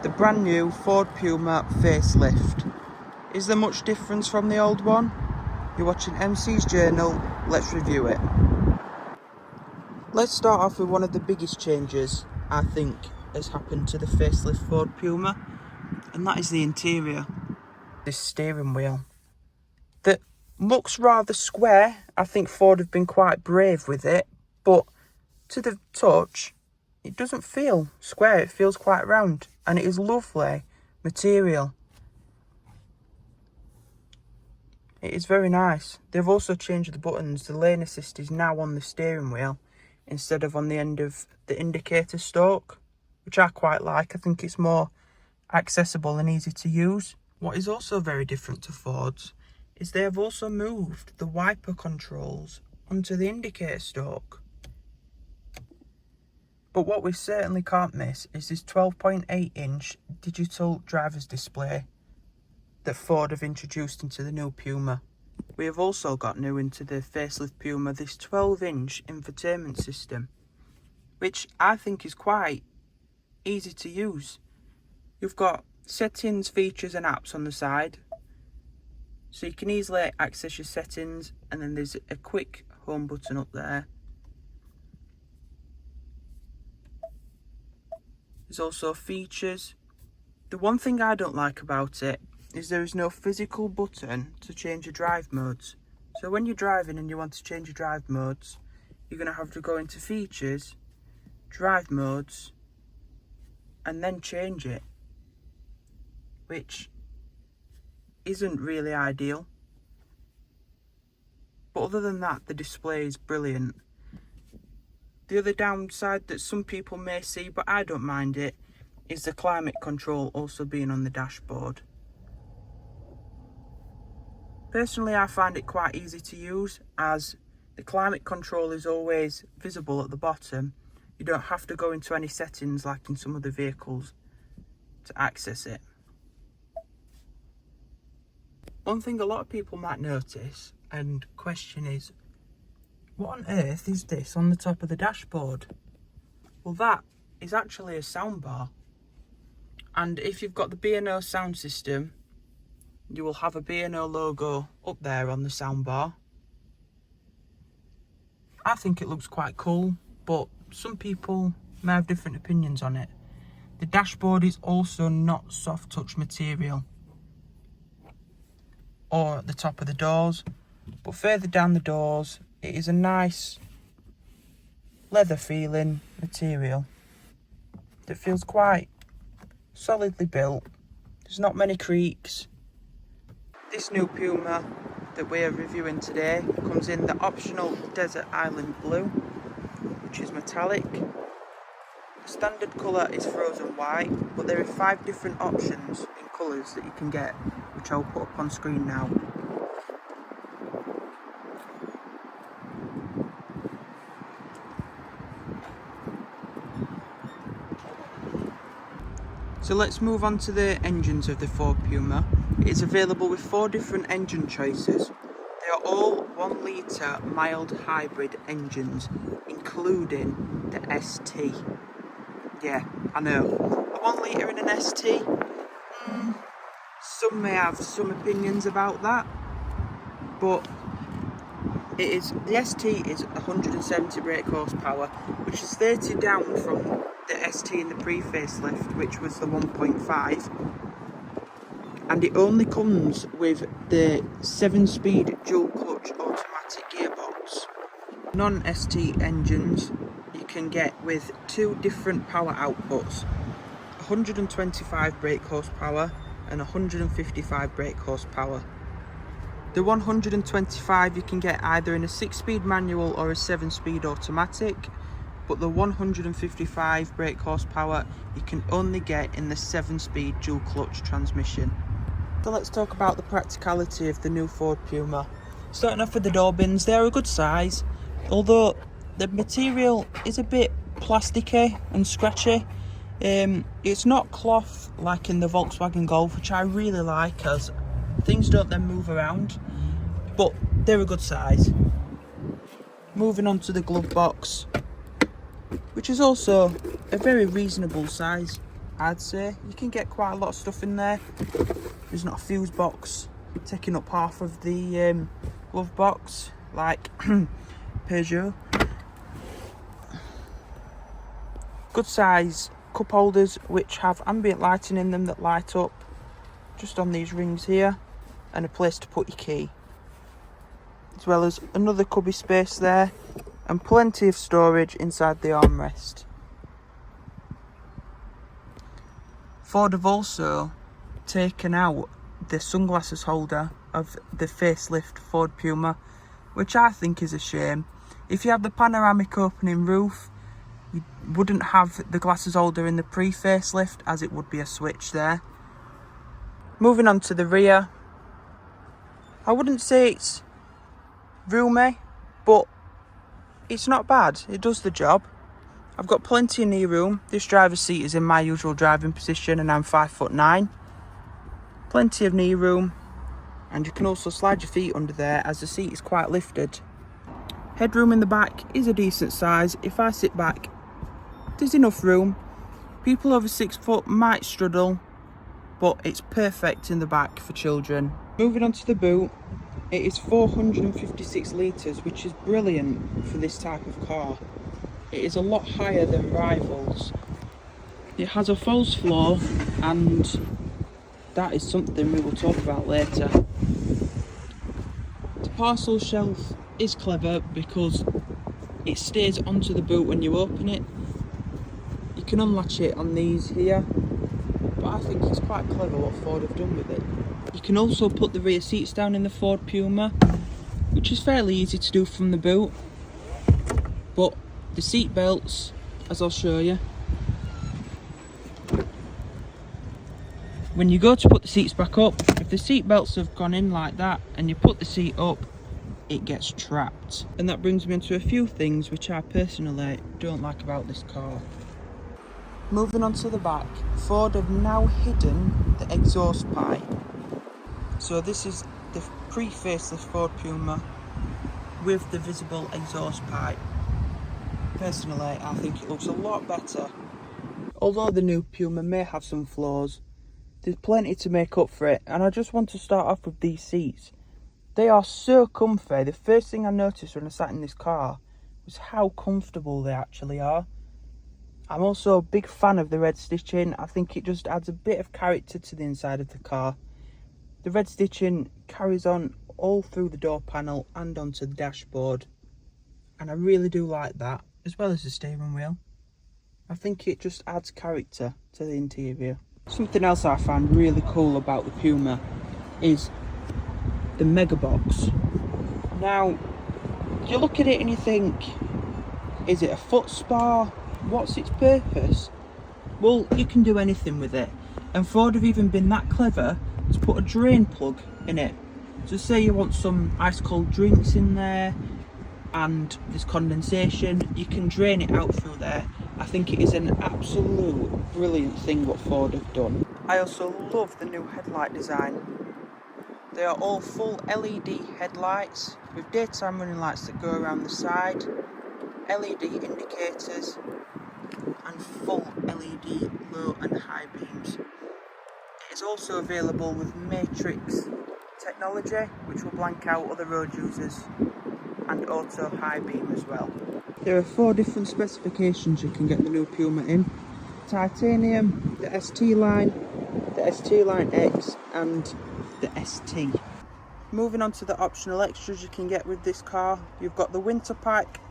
the brand new Ford Puma facelift. Is there much difference from the old one? You're watching MC's Journal, let's review it. Let's start off with one of the biggest changes I think has happened to the facelift Ford Puma, and that is the interior. This steering wheel that looks rather square. I think Ford have been quite brave with it, but to the touch it doesn't feel square, it feels quite round, and it is lovely material. It is very nice. They've also changed the buttons. The lane assist is now on the steering wheel instead of on the end of the indicator stalk, which I quite like. I think it's more accessible and easy to use. What is also very different to Ford's is they have also moved the wiper controls onto the indicator stalk. But what we certainly can't miss is this 12.8-inch digital driver's display that Ford have introduced into the new Puma. We have also got new into the facelift Puma this 12-inch infotainment system, which I think is quite easy to use. You've got settings, features and apps on the side, so you can easily access your settings, and then there's a quick home button up there. There's also features. The one thing I don't like about it is there is no physical button to change your drive modes. So when you're driving and you want to change your drive modes, you're going to have to go into features, drive modes, and then change it, which isn't really ideal. But other than that, the display is brilliant. The other downside that some people may see, but I don't mind it, is the climate control also being on the dashboard. Personally, I find it quite easy to use, as the climate control is always visible at the bottom. You don't have to go into any settings like in some other vehicles to access it. One thing a lot of people might notice and question is, what on earth is this on the top of the dashboard? Well, that is actually a soundbar. And if you've got the B&O sound system, you will have a B&O logo up there on the soundbar. I think it looks quite cool, but some people may have different opinions on it. The dashboard is also not soft touch material, or at the top of the doors, but further down the doors it is a nice leather feeling material that feels quite solidly built. There's not many creaks. This new Puma that we are reviewing today comes in the optional Desert Island Blue, which is metallic. The standard colour is frozen white, but there are 5 different options in colours that you can get, which I'll put up on screen now. So let's move on to the engines of the Ford Puma. It is available with 4 different engine choices. They are all 1 litre mild hybrid engines, including the ST. Yeah, I know. A 1 litre in an ST? Some may have some opinions about that, but the ST is 170 brake horsepower, which is 30 down from the ST in the pre-facelift, which was the 1.5, and it only comes with the 7-speed dual clutch automatic gearbox. Non-ST engines you can get with 2 different power outputs, 125 brake horsepower and 155 brake horsepower. The 125 you can get either in a 6-speed manual or a 7-speed automatic, but the 155 brake horsepower you can only get in the 7-speed dual clutch transmission. So let's talk about the practicality of the new Ford Puma. Starting off with the door bins, they're a good size, although the material is a bit plasticky and scratchy. It's not cloth like in the Volkswagen Golf, which I really like, as things don't then move around, but they're a good size. Moving on to the glove box, which is also a very reasonable size. I'd say. You can get quite a lot of stuff in there. There's not a fuse box taking up half of the glove box like Peugeot. Good size cup holders which have ambient lighting in them that light up just on these rings here, and a place to put your key, as well as another cubby space there and plenty of storage inside the armrest. Ford have also taken out the sunglasses holder of the facelift Ford Puma, which I think is a shame. If you have the panoramic opening roof, you wouldn't have the glasses holder in the pre-facelift, as it would be a switch there. Moving on to the rear, I wouldn't say it's roomy, but it's not bad. It does the job. I've got plenty of knee room. This driver's seat is in my usual driving position and I'm 5'9". Plenty of knee room, and you can also slide your feet under there as the seat is quite lifted. Headroom in the back is a decent size. If I sit back, there's enough room. People over 6 foot might struggle, but it's perfect in the back for children. Moving on to the boot, it is 456 litres, which is brilliant for this type of car. It is a lot higher than rivals. It has a false floor, and that is something we will talk about later. The parcel shelf is clever because it stays onto the boot when you open it. You can unlatch it on these here, but I think it's quite clever what Ford have done with it. You can also put the rear seats down in the Ford Puma, which is fairly easy to do from the boot, but the seat belts, as I'll show you, when you go to put the seats back up, if the seat belts have gone in like that and you put the seat up, it gets trapped. And that brings me into a few things which I personally don't like about this car. Moving on to the back, Ford have now hidden the exhaust pipe. So this is the pre-facelift Ford Puma with the visible exhaust pipe. Personally, I think it looks a lot better. Although the new Puma may have some flaws, there's plenty to make up for it, and I just want to start off with these seats. They are so comfy. The first thing I noticed when I sat in this car was how comfortable they actually are. I'm also a big fan of the red stitching. I think it just adds a bit of character to the inside of the car. The red stitching carries on all through the door panel and onto the dashboard, and I really do like that, as well as the steering wheel. I think it just adds character to the interior. Something else I find really cool about the Puma is the Mega Box. Now, you look at it and you think, is it a foot spa? What's its purpose? Well, you can do anything with it. And Ford have even been that clever to put a drain plug in it. So say you want some ice cold drinks in there and there's condensation, you can drain it out through there. I think it is an absolute brilliant thing what Ford have done. I also love the new headlight design. They are all full LED headlights with daytime running lights that go around the side, LED indicators and full LED low and high beams. It is also available with matrix technology, which will blank out other road users, and auto high beam as well. There are 4 different specifications you can get the new Puma in: titanium, the ST line, the ST line X and the ST. Moving on to the optional extras you can get with this car, you've got the winter pack,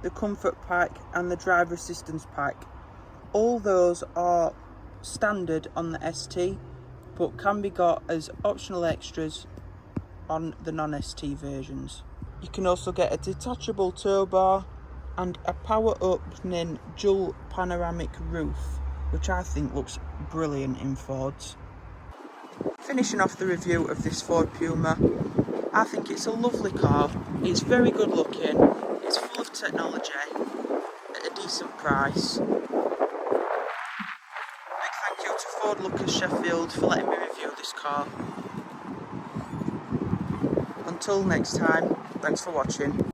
the comfort pack and the driver assistance pack. All those are standard on the ST, but can be got as optional extras on the non-ST versions. You can also get a detachable tow bar and a power opening dual panoramic roof, which I think looks brilliant in Fords. Finishing off the review of this Ford Puma, I think it's a lovely car. It's very good looking, it's full of technology at a decent price. Big thank you to Ford Lucas Sheffield for letting me review this car. Until next time, thanks for watching.